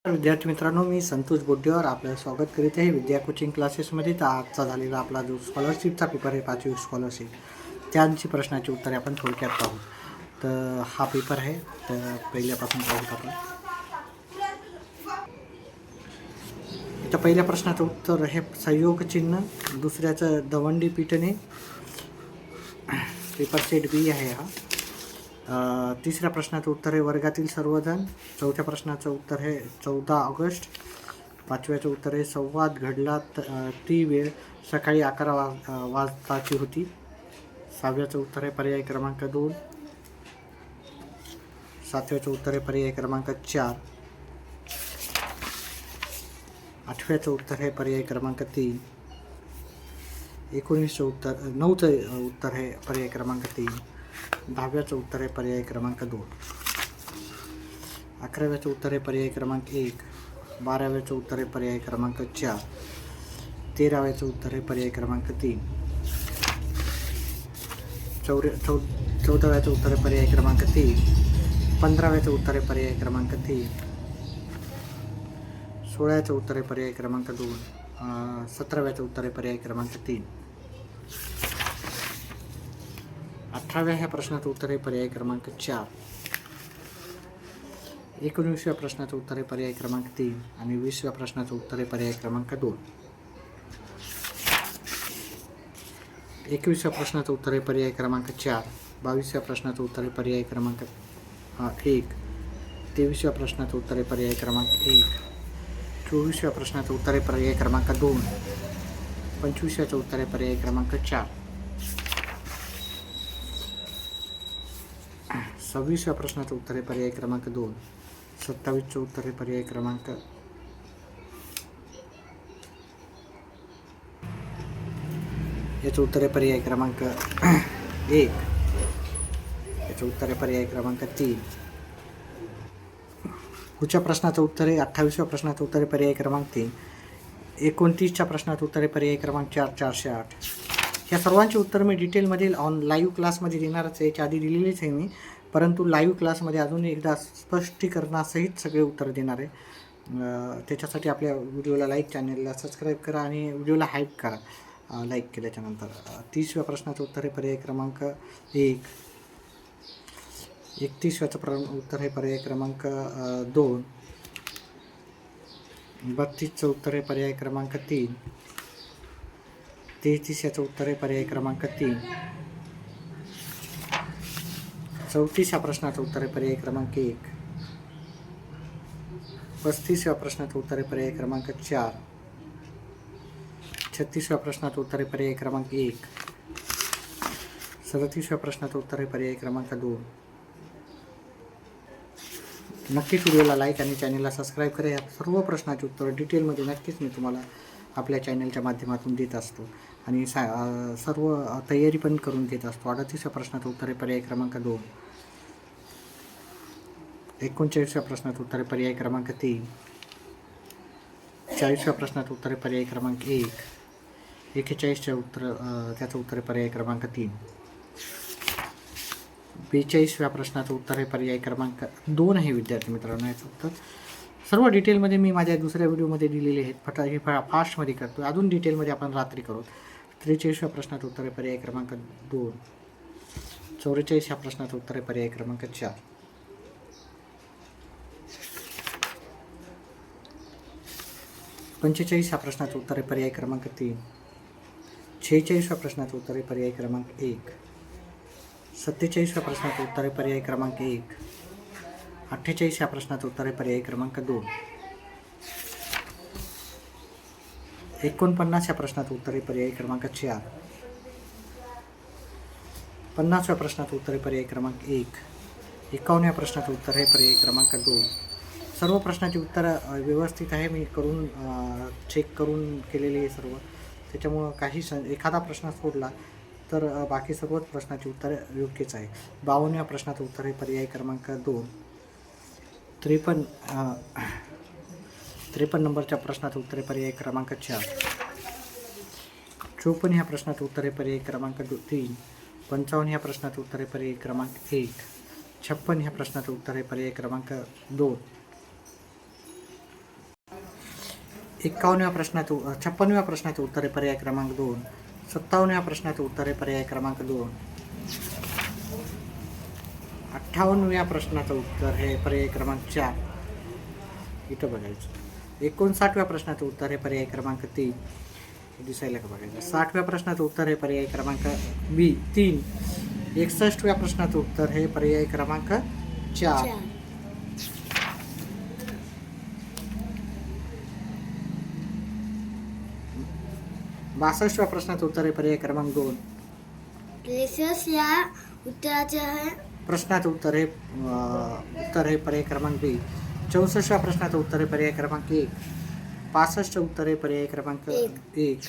विद्यार्थी मित्रांनो, मी संतोष बोड्डेवर आपलं स्वागत करीत आहे विद्या कोचिंग क्लासेसमध्ये. तर आजचा झालेला आपला जो स्कॉलरशिपचा पेपर आहे, 5वी स्कॉलरशिप, त्यांची प्रश्नाची उत्तरे आपण थोडक्यात पाहू. तर हा पेपर आहे, तर पहिल्यापासून पाहूत आपण. तर पहिल्या प्रश्नाचं उत्तर आहे संयोग चिन्ह, दुसऱ्याचं दवंडी पिटणे, पेपर सेट बी आहे हा. तिसऱ्या प्रश्नाचं उत्तर आहे वर्गातील सर्वजण. चौथ्या प्रश्नाचं उत्तर आहे 14 ऑगस्ट. पाचव्याचं उत्तर आहे संवाद घडला ती वेळ सकाळी 11 वाजताची होती. सहाव्याचं उत्तर आहे पर्याय क्रमांक 2. सातव्याचं उत्तर आहे पर्याय क्रमांक 4. आठव्याचं उत्तर आहे पर्याय क्रमांक 3. 9चं उत्तर आहे पर्याय क्रमांक 3. 10व्याचं उत्तर आहे पर्याय क्रमांक 2. 11व्याचं उत्तर आहे पर्याय क्रमांक 1. 12व्याचं उत्तर आहे पर्याय क्रमांक 4. 13व्याचं उत्तर आहे पर्याय क्रमांक 3. 14व्याचं उत्तर आहे पर्याय क्रमांक 3. 15व्याचं उत्तर आहे पर्याय क्रमांक 3. 16व्याचं उत्तर आहे पर्याय क्रमांक 2. 17व्याचं उत्तर आहे पर्याय क्रमांक 3. 18व्या ह्या प्रश्नाचं उत्तर आहे पर्याय क्रमांक 4. 19व्या प्रश्नाचं उत्तर आहे पर्याय क्रमांक 3 आणि 20व्या प्रश्नाचं उत्तर आहे पर्याय क्रमांक 2. 21व्या प्रश्नाचं उत्तर आहे पर्याय क्रमांक 4. 22व्या प्रश्नाचं उत्तर आहे पर्याय क्रमांक 1. 23व्या प्रश्नाचं उत्तर आहे पर्याय क्रमांक 1. 24व्या प्रश्नाचं उत्तर आहे पर्याय क्रमांक 2. 25व्याचं उत्तर आहे पर्याय क्रमांक 4. 26व्या प्रश्नाचं उत्तर आहे पर्याय क्रमांक 2. 27चं उत्तर आहे पर्याय क्रमांक याचं उत्तर आहे पर्याय क्रमांक 1. याचं उत्तर आहे पर्याय क्रमांक 3. पुढच्या प्रश्नाचं उत्तर आहे 28व्या प्रश्नाचं उत्तर आहे पर्याय क्रमांक 3. 29च्या प्रश्नाचं उत्तर आहे पर्याय क्रमांक 4. 408. ह्या सर्वांची उत्तर मी डिटेलमध्ये लाईव्ह क्लासमध्ये देणारच आहे. याच्या आधी दिलेलीच आहे मी, परंतु लाईव्ह क्लासमध्ये अजून एकदा स्पष्टीकरणासहित सगळे उत्तर देणार आहे. त्याच्यासाठी आपल्या व्हिडिओला लाईक, चॅनलला सबस्क्राईब करा आणि व्हिडिओला हाईप करा लाईक केल्याच्यानंतर. 30व्या प्रश्नाचं उत्तर आहे पर्याय क्रमांक 1. 31व्याचं उत्तर आहे पर्याय क्रमांक 2. 32चं उत्तर आहे पर्याय क्रमांक 3. 33याचं उत्तर आहे पर्याय क्रमांक 3. 34व्या प्रश्नाचं उत्तर आहे पर्याय क्रमांक 1. 35व्या प्रश्नाचं उत्तर आहे पर्याय क्रमांक 4. 36व्या प्रश्नाचं उत्तर आहे पर्याय क्रमांक 1. 37व्या प्रश्नाचं उत्तर आहे पर्याय क्रमांक 2. नक्कीच व्हिडिओला लाईक आणि चॅनलला सबस्क्राईब करा. या सर्व प्रश्नाचे उत्तर डिटेलमध्ये नक्कीच मी तुम्हाला आपल्या चॅनलच्या माध्यमातून देत असतो आणि सर्व तयारी पण करून देत असतो. 38व्या प्रश्नाचं उत्तर आहे पर्याय क्रमांक 2. 39व्या प्रश्नाचं उत्तर आहे पर्याय क्रमांक 3. 40व्या प्रश्नाचं उत्तर आहे पर्याय क्रमांक 1. 41च्या त्याचं उत्तर आहे पर्याय क्रमांक 3. 42व्या प्रश्नाचं उत्तर आहे पर्याय क्रमांक 2 आहे विद्यार्थी मित्रांनो. याचं उत्तर सर्व डिटेलमध्ये मी माझ्या दुसऱ्या व्हिडिओमध्ये दिलेले आहेत. हे फास्टमध्ये करतो, अजून डिटेलमध्ये आपण रात्री करू. 43व्या प्रश्नाचं उत्तर आहे पर्याय क्रमांक 2. 44व्या प्रश्नाचं उत्तर आहे पर्याय क्रमांक 4. 45व्या प्रश्नाचं उत्तर आहे पर्याय क्रमांक 3. 46व्या प्रश्नाचं उत्तर आहे पर्याय क्रमांक 1. 47व्या प्रश्नाचं उत्तर आहे पर्याय क्रमांक 1. 48व्या प्रश्नाचं उत्तर आहे पर्याय क्रमांक 2. 49व्या प्रश्नाचं उत्तर आहे पर्याय क्रमांक 4. 50व्या प्रश्नाचं उत्तर आहे पर्याय क्रमांक 1. 51व्या प्रश्नाचं उत्तर आहे पर्याय क्रमांक 2. सर्व प्रश्नाची उत्तरं व्यवस्थित आहे, मी करून चेक करून केलेली आहे सर्व. त्याच्यामुळं एखादा प्रश्न सोडला तर बाकी सर्वच प्रश्नाची उत्तरं योग्यच आहे. 52व्या प्रश्नाचं उत्तर आहे पर्याय क्रमांक 2. 53 नंबरच्या प्रश्नाचं उत्तर आहे पर्याय क्रमांक 4. 54 ह्या प्रश्नाचं उत्तर आहे पर्याय क्रमांक 3. 55 ह्या प्रश्नाचं उत्तर आहे पर्याय क्रमांक 1. 56 ह्या प्रश्नाचं उत्तर आहे पर्याय क्रमांक 2. 51व्या प्रश्नाचं 56व्या प्रश्नाचं उत्तर आहे पर्याय क्रमांक 2. 57व्या प्रश्नाचं उत्तर आहे पर्याय क्रमांक 2. 58व्या प्रश्नाचं उत्तर हे पर्याय क्रमांक 4. इथं बघायचं. 59व्या प्रश्नाचं उत्तर आहे पर्याय क्रमांक 3. दिसायला का बघायचं. 60व्या प्रश्नाचं उत्तर आहे पर्याय क्रमांक 3. 61व्या प्रश्नाचं उत्तर हे पर्याय क्रमांक 4. 62व्या प्रश्नाचं उत्तर आहे पर्याय क्रमांक 2. या उत्तराचे आहे प्रश्नाचं उत्तर आहे पर्याय क्रमांक बी. 64व्या प्रश्नाचं उत्तर आहे पर्याय क्रमांक 1. 65 उत्तर आहे पर्याय क्रमांक 1.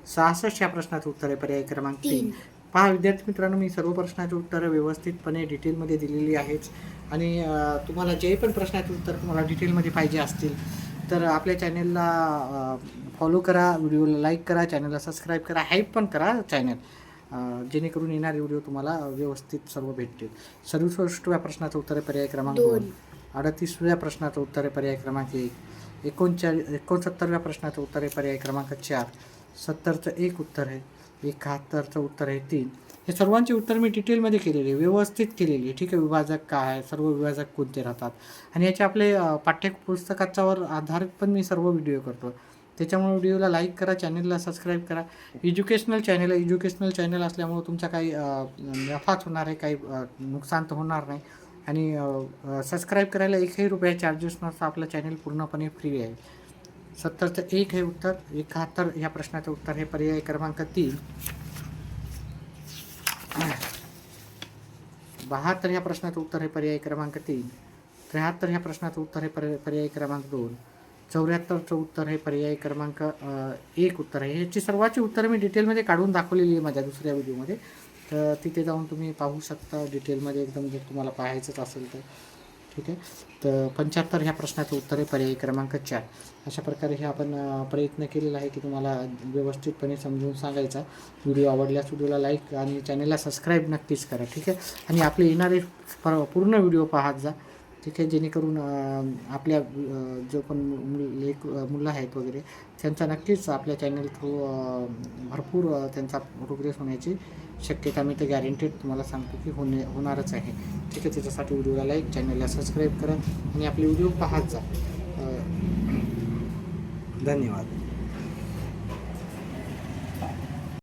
66 प्रश्नाचं उत्तर आहे पर्याय क्रमांक 3. पहा विद्यार्थी मित्रांनो, मी सर्व प्रश्नाची उत्तरं व्यवस्थितपणे डिटेलमध्ये दिलेली आहेच. आणि तुम्हाला जे पण प्रश्नाचे उत्तर तुम्हाला डिटेलमध्ये पाहिजे असतील तर आपल्या चॅनलला फॉलो करा, व्हिडिओला लाईक करा, चॅनलला सबस्क्राईब करा, हाईप पण करा चॅनल, जेणेकरून येणारे व्हिडिओ तुम्हाला व्यवस्थित सर्व भेटतील. 67व्या प्रश्नाचं उत्तर आहे पर्याय क्रमांक 2. 38व्या प्रश्नाचं उत्तर आहे पर्याय क्रमांक 1. 69व्या प्रश्नाचं उत्तर आहे पर्याय क्रमांक 4. 70चं 1 उत्तर आहे. 71चं उत्तर आहे 3. हे सर्वांची उत्तर मी डिटेलमध्ये केलेली आहे, व्यवस्थित केलेली आहे. ठीक आहे. विभाजक काय, सर्व विभाजक कोणते राहतात, आणि याचे आपले पाठ्यपुस्तकाच्यावर आधारित पण मी सर्व व्हिडिओ करतो. त्याच्यामुळे व्हिडिओला लाईक करा, चॅनलला सबस्क्राईब करा. एज्युकेशनल चॅनल असल्यामुळे तुमचा काही नफाच होणार आहे, काही नुकसान तर होणार नाही. आणि सबस्क्राईब करायला 1ही रुपया चार्जेस नसतं. आपलं चॅनल पूर्णपणे फ्री आहे. 70चं 1 हे उत्तर. 71 ह्या प्रश्नाचं उत्तर हे पर्याय क्रमांक 3. 72 ह्या प्रश्नाचं उत्तर हे पर्याय क्रमांक 3. 73 ह्या प्रश्नाचं उत्तर हे पर्याय क्रमांक 2. 74चं उत्तर हे पर्याय क्रमांक 1 उत्तर आहे. ह्याची सर्वांची उत्तरं मी डिटेलमध्ये काढून दाखवलेली आहे माझ्या दुसऱ्या व्हिडिओमध्ये, तर तिथे जाऊन तुम्ही पाहू शकता डिटेलमध्ये एकदम, जर तुम्हाला पाहायचंच असेल तर. ठीक आहे. तर 75 ह्या प्रश्नाचं उत्तर आहे पर्याय क्रमांक 4. अशा प्रकारे हे आपण प्रयत्न केलेला आहे की तुम्हाला व्यवस्थितपणे समजून सांगायचा. व्हिडिओ आवडल्यास व्हिडिओला लाईक आणि चॅनलला सबस्क्राईब नक्कीच करा. ठीक आहे. आणि आपले येणारे पूर्ण व्हिडिओ पाहत जा. ठीक आहे. जेणेकरून आपल्या जो पण मुलं आहेत वगैरे त्यांचा नक्कीच आपल्या चॅनल थ्रू भरपूर त्यांचा प्रोग्रेस होण्याची शक्यता मी तर गॅरंटेड तुम्हाला सांगतो की होणारच आहे. ठीक आहे. त्याच्यासाठी व्हिडिओला लाईक, चॅनलला सबस्क्राईब करा आणि आपले व्हिडिओ पाहत जा. धन्यवाद.